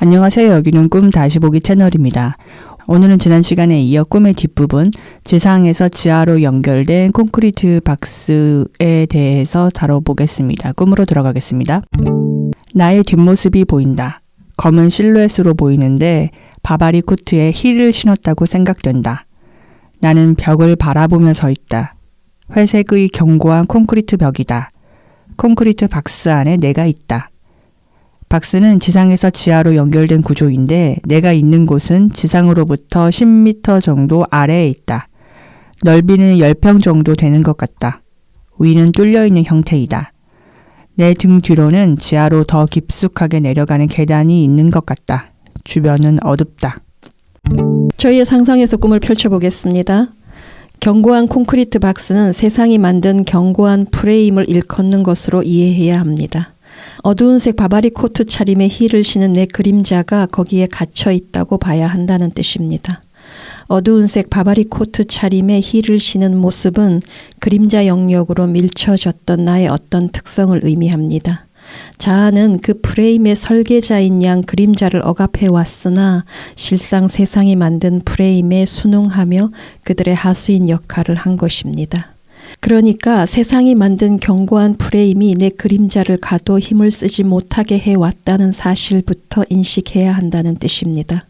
안녕하세요. 여기는 꿈 다시 보기 채널입니다. 오늘은 지난 시간에 이어 꿈의 뒷부분, 지상에서 지하로 연결된 콘크리트 박스에 대해서 다뤄보겠습니다. 꿈으로 들어가겠습니다. 나의 뒷모습이 보인다. 검은 실루엣으로 보이는데 바바리 코트에 힐을 신었다고 생각된다. 나는 벽을 바라보며 서 있다. 회색의 견고한 콘크리트 벽이다. 콘크리트 박스 안에 내가 있다. 박스는 지상에서 지하로 연결된 구조인데 내가 있는 곳은 지상으로부터 10m 정도 아래에 있다. 넓이는 10평 정도 되는 것 같다. 위는 뚫려있는 형태이다. 내 등 뒤로는 지하로 더 깊숙하게 내려가는 계단이 있는 것 같다. 주변은 어둡다. 저희의 상상에서 꿈을 펼쳐보겠습니다. 견고한 콘크리트 박스는 세상이 만든 견고한 프레임을 일컫는 것으로 이해해야 합니다. 어두운 색 바바리 코트 차림의 힐을 신은 내 그림자가 거기에 갇혀 있다고 봐야 한다는 뜻입니다. 어두운 색 바바리 코트 차림의 힐을 신은 모습은 그림자 영역으로 밀쳐졌던 나의 어떤 특성을 의미합니다. 자아는 그 프레임의 설계자인 양 그림자를 억압해 왔으나 실상 세상이 만든 프레임에 순응하며 그들의 하수인 역할을 한 것입니다. 그러니까 세상이 만든 견고한 프레임이 내 그림자를 가도 힘을 쓰지 못하게 해왔다는 사실부터 인식해야 한다는 뜻입니다.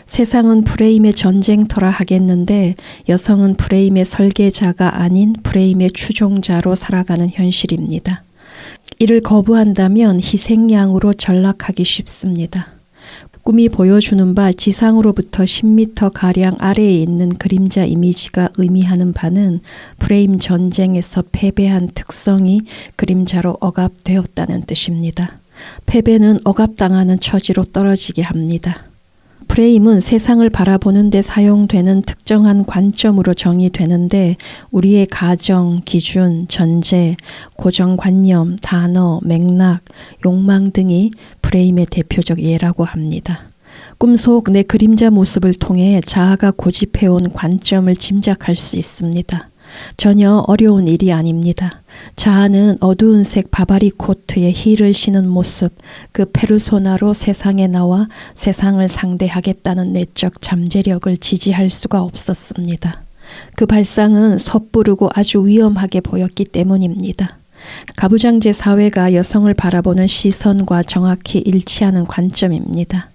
세상은 프레임의 전쟁터라 하겠는데 여성은 프레임의 설계자가 아닌 프레임의 추종자로 살아가는 현실입니다. 이를 거부한다면 희생양으로 전락하기 쉽습니다. 꿈이 보여주는 바 지상으로부터 10m가량 아래에 있는 그림자 이미지가 의미하는 바는 프레임 전쟁에서 패배한 특성이 그림자로 억압되었다는 뜻입니다. 패배는 억압당하는 처지로 떨어지게 합니다. 프레임은 세상을 바라보는 데 사용되는 특정한 관점으로 정의되는데 우리의 가정, 기준, 전제, 고정관념, 단어, 맥락, 욕망 등이 프레임의 대표적 예라고 합니다. 꿈속 내 그림자 모습을 통해 자아가 고집해온 관점을 짐작할 수 있습니다. 전혀 어려운 일이 아닙니다. 자아는 어두운 색 바바리 코트에 힐을 신은 모습, 그 페르소나로 세상에 나와 세상을 상대하겠다는 내적 잠재력을 지지할 수가 없었습니다. 그 발상은 섣부르고 아주 위험하게 보였기 때문입니다. 가부장제 사회가 여성을 바라보는 시선과 정확히 일치하는 관점입니다.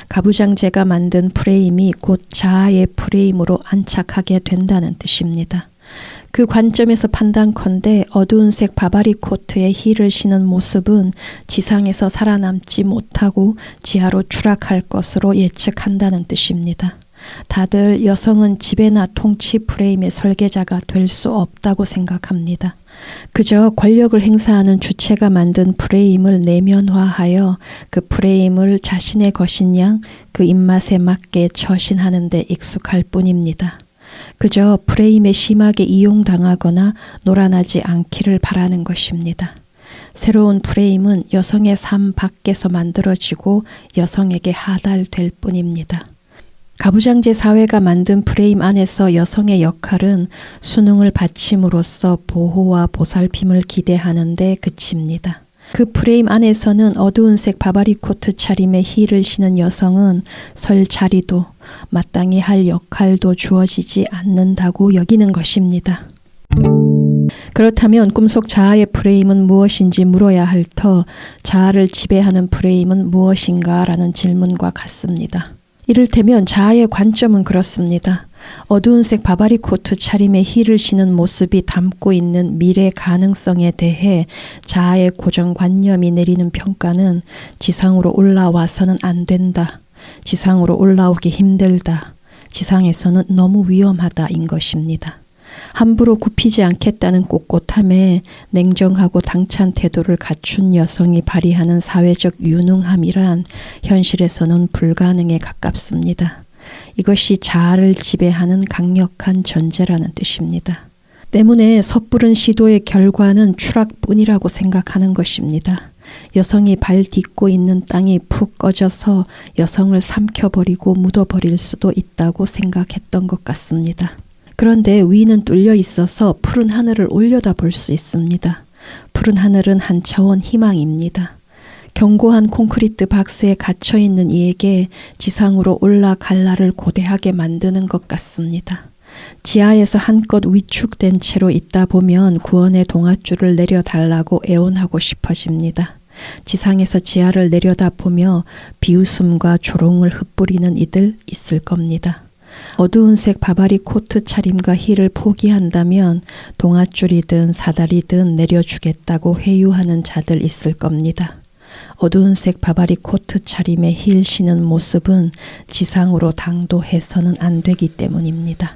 가부장제가 만든 프레임이 곧 자아의 프레임으로 안착하게 된다는 뜻입니다. 그 관점에서 판단컨대 어두운 색 바바리 코트에 힐을 신은 모습은 지상에서 살아남지 못하고 지하로 추락할 것으로 예측한다는 뜻입니다. 다들 여성은 지배나 통치 프레임의 설계자가 될 수 없다고 생각합니다. 그저 권력을 행사하는 주체가 만든 프레임을 내면화하여 그 프레임을 자신의 것인 양 그 입맛에 맞게 처신하는 데 익숙할 뿐입니다. 그저 프레임에 심하게 이용당하거나 놀아나지 않기를 바라는 것입니다. 새로운 프레임은 여성의 삶 밖에서 만들어지고 여성에게 하달될 뿐입니다. 가부장제 사회가 만든 프레임 안에서 여성의 역할은 수능을 바침으로써 보호와 보살핌을 기대하는 데 그칩니다. 그 프레임 안에서는 어두운 색 바바리 코트 차림의 힐을 신은 여성은 설 자리도 마땅히 할 역할도 주어지지 않는다고 여기는 것입니다. 그렇다면 꿈속 자아의 프레임은 무엇인지 물어야 할 터 자아를 지배하는 프레임은 무엇인가 라는 질문과 같습니다. 이를테면 자아의 관점은 그렇습니다. 어두운 색 바바리 코트 차림의 힐을 신은 모습이 담고 있는 미래 가능성에 대해 자아의 고정관념이 내리는 평가는 지상으로 올라와서는 안 된다. 지상으로 올라오기 힘들다. 지상에서는 너무 위험하다인 것입니다. 함부로 굽히지 않겠다는 꼿꼿함에 냉정하고 당찬 태도를 갖춘 여성이 발휘하는 사회적 유능함이란 현실에서는 불가능에 가깝습니다. 이것이 자아를 지배하는 강력한 전제라는 뜻입니다. 때문에 섣부른 시도의 결과는 추락뿐이라고 생각하는 것입니다. 여성이 발 딛고 있는 땅이 푹 꺼져서 여성을 삼켜버리고 묻어버릴 수도 있다고 생각했던 것 같습니다. 그런데 위는 뚫려 있어서 푸른 하늘을 올려다볼 수 있습니다. 푸른 하늘은 한 차원 희망입니다. 견고한 콘크리트 박스에 갇혀 있는 이에게 지상으로 올라갈 날을 고대하게 만드는 것 같습니다. 지하에서 한껏 위축된 채로 있다 보면 구원의 동아줄을 내려달라고 애원하고 싶어집니다. 지상에서 지하를 내려다보며 비웃음과 조롱을 흩뿌리는 이들 있을 겁니다. 어두운 색 바바리 코트 차림과 힐을 포기한다면 동아줄이든 사다리든 내려주겠다고 회유하는 자들 있을 겁니다. 어두운 색 바바리 코트 차림에 힐 신은 모습은 지상으로 당도해서는 안 되기 때문입니다.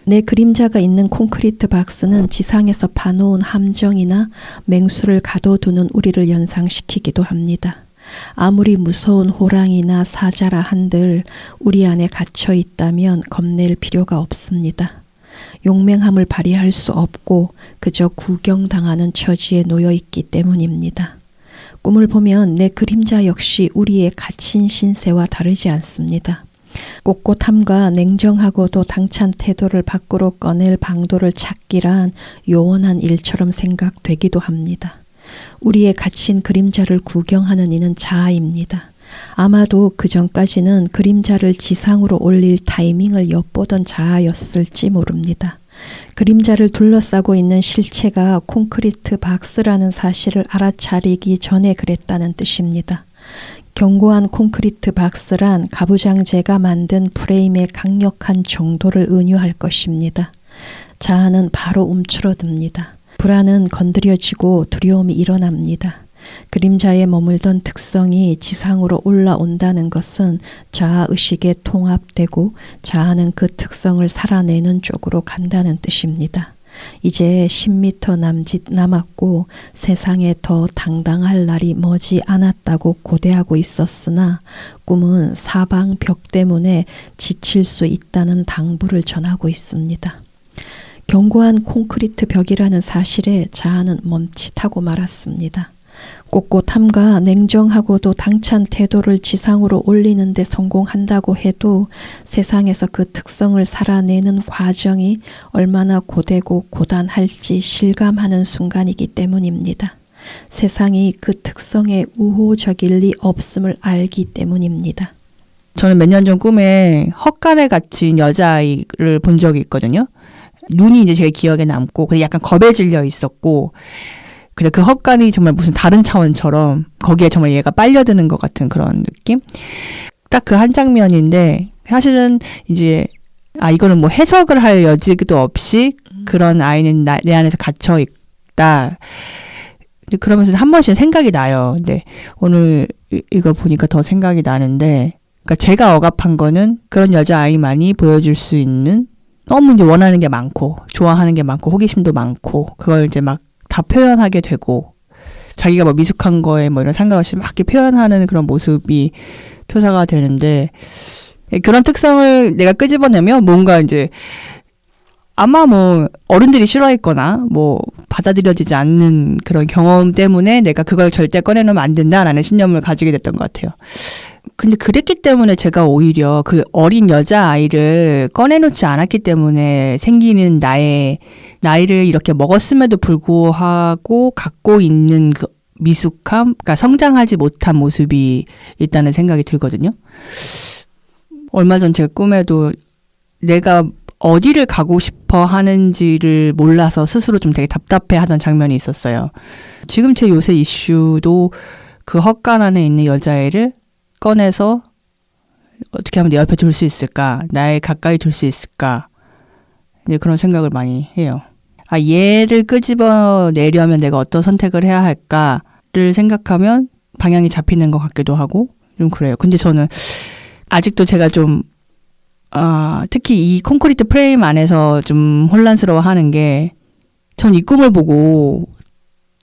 내 그림자가 있는 콘크리트 박스는 지상에서 파놓은 함정이나 맹수를 가둬두는 우리를 연상시키기도 합니다. 아무리 무서운 호랑이나 사자라 한들 우리 안에 갇혀 있다면 겁낼 필요가 없습니다. 용맹함을 발휘할 수 없고 그저 구경당하는 처지에 놓여 있기 때문입니다. 꿈을 보면 내 그림자 역시 우리의 갇힌 신세와 다르지 않습니다. 꼿꼿함과 냉정하고도 당찬 태도를 밖으로 꺼낼 방도를 찾기란 요원한 일처럼 생각되기도 합니다. 우리의 갇힌 그림자를 구경하는 이는 자아입니다. 아마도 그 전까지는 그림자를 지상으로 올릴 타이밍을 엿보던 자아였을지 모릅니다. 그림자를 둘러싸고 있는 실체가 콘크리트 박스라는 사실을 알아차리기 전에 그랬다는 뜻입니다. 견고한 콘크리트 박스란 가부장제가 만든 프레임의 강력한 정도를 은유할 것입니다. 자아는 바로 움츠러듭니다. 불안은 건드려지고 두려움이 일어납니다. 그림자에 머물던 특성이 지상으로 올라온다는 것은 자아의식에 통합되고 자아는 그 특성을 살아내는 쪽으로 간다는 뜻입니다. 이제 10m 남짓 남았고 세상에 더 당당할 날이 머지 않았다고 고대하고 있었으나 꿈은 사방 벽 때문에 지칠 수 있다는 당부를 전하고 있습니다. 견고한 콘크리트 벽이라는 사실에 자아는 멈칫하고 말았습니다. 꼿꼿함과 냉정하고도 당찬 태도를 지상으로 올리는 데 성공한다고 해도 세상에서 그 특성을 살아내는 과정이 얼마나 고되고 고단할지 실감하는 순간이기 때문입니다. 세상이 그 특성에 우호적일 리 없음을 알기 때문입니다. 저는 몇 년 전 꿈에 헛간에 갇힌 여자아이를 본 적이 있거든요. 눈이 이제 제일 기억에 남고 근데 약간 겁에 질려 있었고 근데 그 헛간이 정말 무슨 다른 차원처럼 거기에 정말 얘가 빨려드는 것 같은 그런 느낌? 딱 그 한 장면인데 사실은 이제 이거는 뭐 해석을 할 여지도 없이 그런 아이는 내 안에서 갇혀 있다. 근데 그러면서 한 번씩 생각이 나요. 근데 오늘 이거 보니까 더 생각이 나는데 그러니까 제가 억압한 거는 그런 여자아이만이 보여줄 수 있는 너무 이제 원하는 게 많고 좋아하는 게 많고 호기심도 많고 그걸 이제 막 다 표현하게 되고 자기가 뭐 미숙한 거에 뭐 이런 상관없이 막 이렇게 표현하는 그런 모습이 투사가 되는데 그런 특성을 내가 끄집어내면 뭔가 이제 아마 뭐 어른들이 싫어했거나 뭐 받아들여지지 않는 그런 경험 때문에 내가 그걸 절대 꺼내놓으면 안 된다라는 신념을 가지게 됐던 것 같아요. 근데 그랬기 때문에 제가 오히려 그 어린 여자아이를 꺼내놓지 않았기 때문에 생기는 나이를 이렇게 먹었음에도 불구하고 갖고 있는 그 미숙함, 그러니까 성장하지 못한 모습이 있다는 생각이 들거든요. 얼마 전 제 꿈에도 내가 어디를 가고 싶어 하는지를 몰라서 스스로 좀 되게 답답해 하던 장면이 있었어요. 지금 제 요새 이슈도 그 헛간 안에 있는 여자애를 꺼내서 어떻게 하면 내 옆에 둘 수 있을까? 나에 가까이 둘 수 있을까? 이제 그런 생각을 많이 해요. 얘를 끄집어내려면 내가 어떤 선택을 해야 할까를 생각하면 방향이 잡히는 것 같기도 하고 좀 그래요. 근데 저는 아직도 제가 좀 특히 이 콘크리트 프레임 안에서 좀 혼란스러워하는 게 전 이 꿈을 보고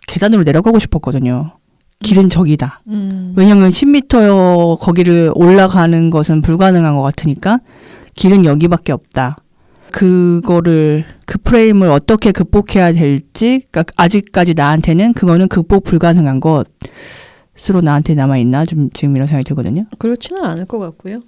계단으로 내려가고 싶었거든요. 길은 저기다. 왜냐면 10m 거기를 올라가는 것은 불가능한 것 같으니까 길은 여기밖에 없다. 그거를 그 프레임을 어떻게 극복해야 될지 그러니까 아직까지 나한테는 그거는 극복 불가능한 것으로 나한테 남아있나 좀 지금 이런 생각이 들거든요. 그렇지는 않을 것 같고요.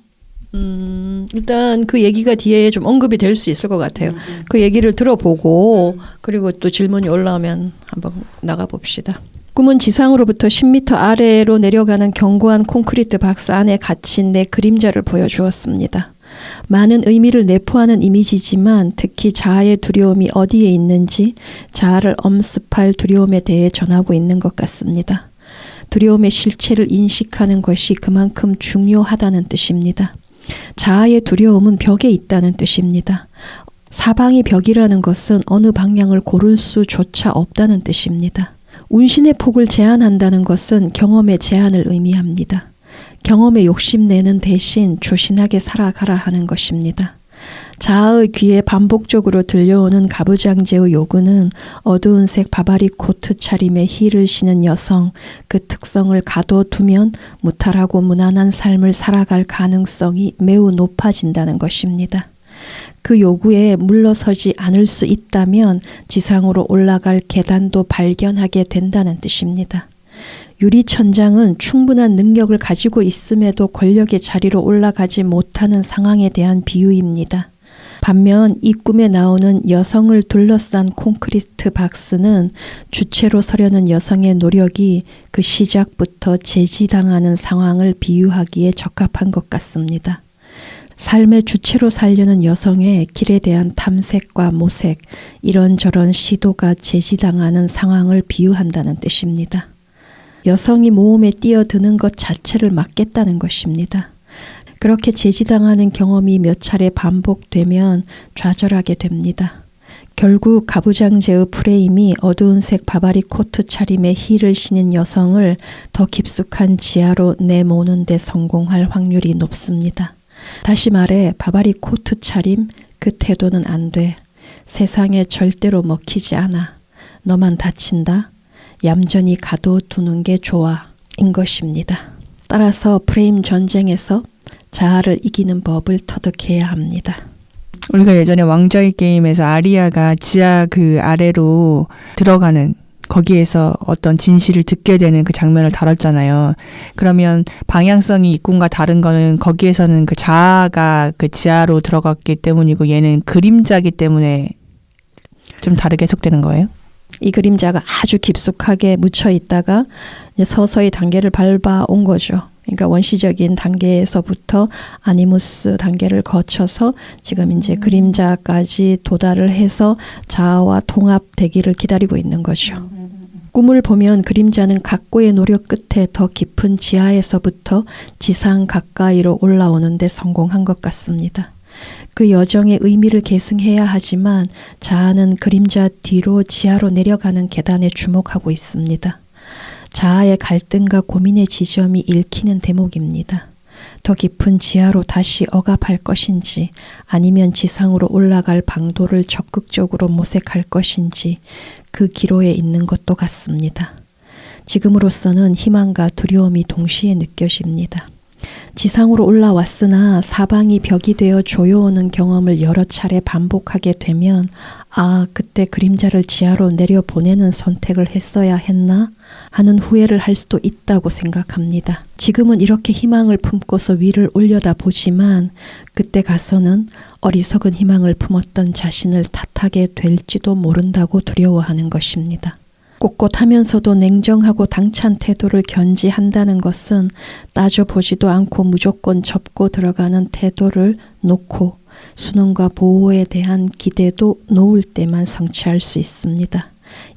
일단 그 얘기가 뒤에 좀 언급이 될 수 있을 것 같아요. 그 얘기를 들어보고 그리고 또 질문이 올라오면 한번 나가봅시다. 꿈은 지상으로부터 10m 아래로 내려가는 견고한 콘크리트 박스 안에 갇힌 내 그림자를 보여주었습니다. 많은 의미를 내포하는 이미지지만 특히 자아의 두려움이 어디에 있는지 자아를 엄습할 두려움에 대해 전하고 있는 것 같습니다. 두려움의 실체를 인식하는 것이 그만큼 중요하다는 뜻입니다. 자아의 두려움은 벽에 있다는 뜻입니다. 사방이 벽이라는 것은 어느 방향을 고를 수조차 없다는 뜻입니다. 운신의 폭을 제한한다는 것은 경험의 제한을 의미합니다. 경험에 욕심내는 대신 조신하게 살아가라 하는 것입니다. 자아의 귀에 반복적으로 들려오는 가부장제의 요구는 어두운 색 바바리 코트 차림의 힐을 신은 여성, 그 특성을 가둬두면 무탈하고 무난한 삶을 살아갈 가능성이 매우 높아진다는 것입니다. 그 요구에 물러서지 않을 수 있다면 지상으로 올라갈 계단도 발견하게 된다는 뜻입니다. 유리천장은 충분한 능력을 가지고 있음에도 권력의 자리로 올라가지 못하는 상황에 대한 비유입니다. 반면 이 꿈에 나오는 여성을 둘러싼 콘크리트 박스는 주체로 서려는 여성의 노력이 그 시작부터 제지당하는 상황을 비유하기에 적합한 것 같습니다. 삶의 주체로 살려는 여성의 길에 대한 탐색과 모색, 이런저런 시도가 제지당하는 상황을 비유한다는 뜻입니다. 여성이 모험에 뛰어드는 것 자체를 막겠다는 것입니다. 그렇게 제지당하는 경험이 몇 차례 반복되면 좌절하게 됩니다. 결국 가부장제의 프레임이 어두운 색 바바리 코트 차림의 힐을 신은 여성을 더 깊숙한 지하로 내모는 데 성공할 확률이 높습니다. 다시 말해 바바리 코트 차림, 그 태도는 안 돼. 세상에 절대로 먹히지 않아. 너만 다친다. 얌전히 가둬두는 게 좋아. 인 것입니다. 따라서 프레임 전쟁에서 자아를 이기는 법을 터득해야 합니다. 우리가 예전에 왕좌의 게임에서 아리아가 지하 그 아래로 들어가는 거기에서 어떤 진실을 듣게 되는 그 장면을 다뤘잖아요. 그러면 방향성이 이 꿈과 다른 거는 거기에서는 그 자아가 그 지하로 들어갔기 때문이고 얘는 그림자기 때문에 좀 다르게 해석되는 거예요? 이 그림자가 아주 깊숙하게 묻혀 있다가 이제 서서히 단계를 밟아온 거죠. 그러니까 원시적인 단계에서부터 아니무스 단계를 거쳐서 지금 이제 그림자까지 도달을 해서 자아와 통합되기를 기다리고 있는 거죠. 꿈을 보면 그림자는 각고의 노력 끝에 더 깊은 지하에서부터 지상 가까이로 올라오는 데 성공한 것 같습니다. 그 여정의 의미를 계승해야 하지만 자아는 그림자 뒤로 지하로 내려가는 계단에 주목하고 있습니다. 자아의 갈등과 고민의 지점이 읽히는 대목입니다. 더 깊은 지하로 다시 억압할 것인지 아니면 지상으로 올라갈 방도를 적극적으로 모색할 것인지 그 기로에 있는 것도 같습니다. 지금으로서는 희망과 두려움이 동시에 느껴집니다. 지상으로 올라왔으나 사방이 벽이 되어 조여오는 경험을 여러 차례 반복하게 되면 그때 그림자를 지하로 내려보내는 선택을 했어야 했나 하는 후회를 할 수도 있다고 생각합니다. 지금은 이렇게 희망을 품고서 위를 올려다보지만 그때 가서는 어리석은 희망을 품었던 자신을 탓하게 될지도 모른다고 두려워하는 것입니다. 꼿꼿하면서도 냉정하고 당찬 태도를 견지한다는 것은 따져보지도 않고 무조건 접고 들어가는 태도를 놓고 수능과 보호에 대한 기대도 놓을 때만 성취할 수 있습니다.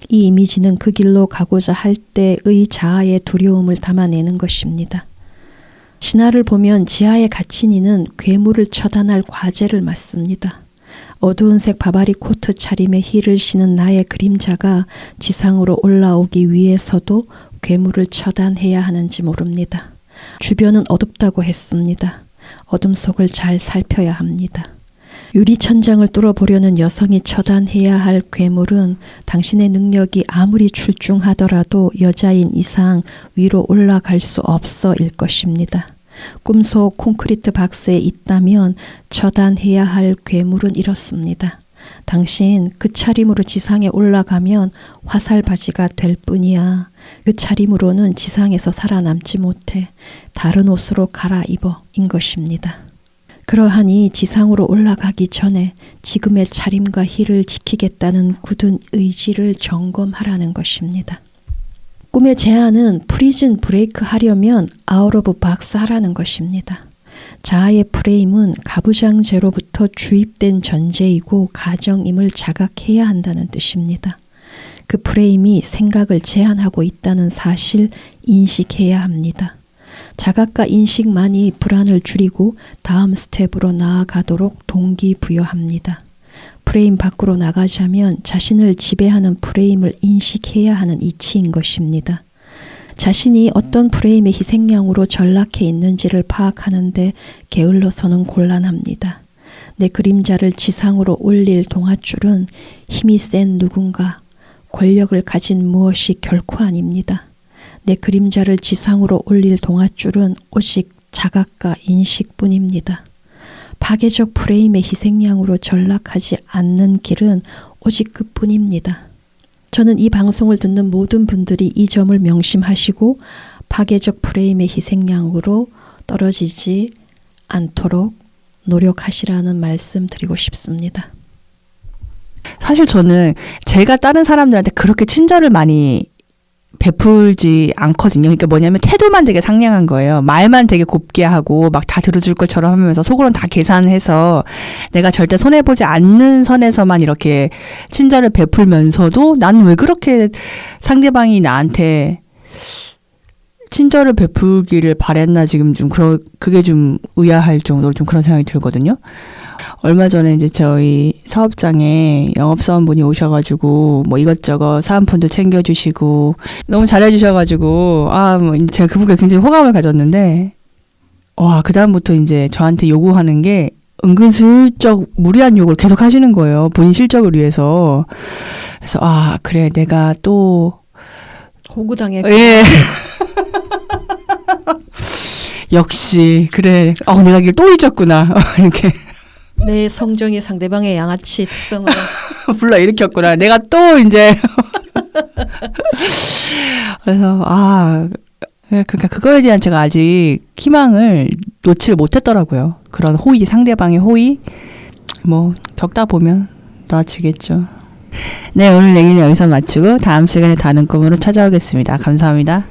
이 이미지는 그 길로 가고자 할 때의 자아의 두려움을 담아내는 것입니다. 신화를 보면 지하에 갇힌 이는 괴물을 처단할 과제를 맡습니다. 어두운 색 바바리 코트 차림의 힐을 신은 나의 그림자가 지상으로 올라오기 위해서도 괴물을 처단해야 하는지 모릅니다. 주변은 어둡다고 했습니다. 어둠 속을 잘 살펴야 합니다. 유리천장을 뚫어보려는 여성이 처단해야 할 괴물은 당신의 능력이 아무리 출중하더라도 여자인 이상 위로 올라갈 수 없어일 것입니다. 꿈속 콘크리트 박스에 있다면 처단해야 할 괴물은 이렇습니다. 당신 그 차림으로 지상에 올라가면 화살바지가 될 뿐이야. 그 차림으로는 지상에서 살아남지 못해. 다른 옷으로 갈아입어 인 것입니다. 그러하니 지상으로 올라가기 전에 지금의 차림과 힐을 지키겠다는 굳은 의지를 점검하라는 것입니다. 꿈의 제안은 프리즌 브레이크 하려면 아웃 오브 박스 하라는 것입니다. 자아의 프레임은 가부장제로부터 주입된 전제이고 가정임을 자각해야 한다는 뜻입니다. 그 프레임이 생각을 제한하고 있다는 사실 인식해야 합니다. 자각과 인식만이 불안을 줄이고 다음 스텝으로 나아가도록 동기부여합니다. 프레임 밖으로 나가자면 자신을 지배하는 프레임을 인식해야 하는 이치인 것입니다. 자신이 어떤 프레임의 희생양으로 전락해 있는지를 파악하는데 게을러서는 곤란합니다. 내 그림자를 지상으로 올릴 동아줄은 힘이 센 누군가, 권력을 가진 무엇이 결코 아닙니다. 내 그림자를 지상으로 올릴 동아줄은 오직 자각과 인식뿐입니다. 파괴적 프레임의 희생양으로 전락하지 않는 길은 오직 그뿐입니다. 저는 이 방송을 듣는 모든 분들이 이 점을 명심하시고 파괴적 프레임의 희생양으로 떨어지지 않도록 노력하시라는 말씀 드리고 싶습니다. 사실 저는 제가 다른 사람들한테 그렇게 친절을 많이 베풀지 않거든요. 그러니까 뭐냐면 태도만 되게 상냥한 거예요. 말만 되게 곱게 하고 막 다 들어줄 것처럼 하면서 속으로는 다 계산해서 내가 절대 손해보지 않는 선에서만 이렇게 친절을 베풀면서도 나는 왜 그렇게 상대방이 나한테 친절을 베풀기를 바랬나 지금 좀 그게 좀 의아할 정도로 좀 그런 생각이 들거든요. 얼마 전에 이제 저희 사업장에 영업사원분이 오셔가지고 뭐 이것저것 사은품도 챙겨주시고 너무 잘해주셔가지고 뭐 제가 그분께 굉장히 호감을 가졌는데 그다음부터 이제 저한테 요구하는 게 은근슬쩍 무리한 요구를 계속 하시는 거예요. 본인 실적을 위해서. 그래서 그래 내가 또 호구당해. 예. 역시 그래 내가 길 또 잊었구나 이렇게 내 성정이 상대방의 양아치 특성으로 불러일으켰구나. 내가 또 이제 그래서 그러니까 그거에 대한 제가 아직 희망을 놓지를 못했더라고요. 그런 호의, 상대방의 호의 뭐 겪다 보면 나아지겠죠. 네, 오늘 얘기는 여기서 마치고 다음 시간에 다른 꿈으로 찾아오겠습니다. 감사합니다.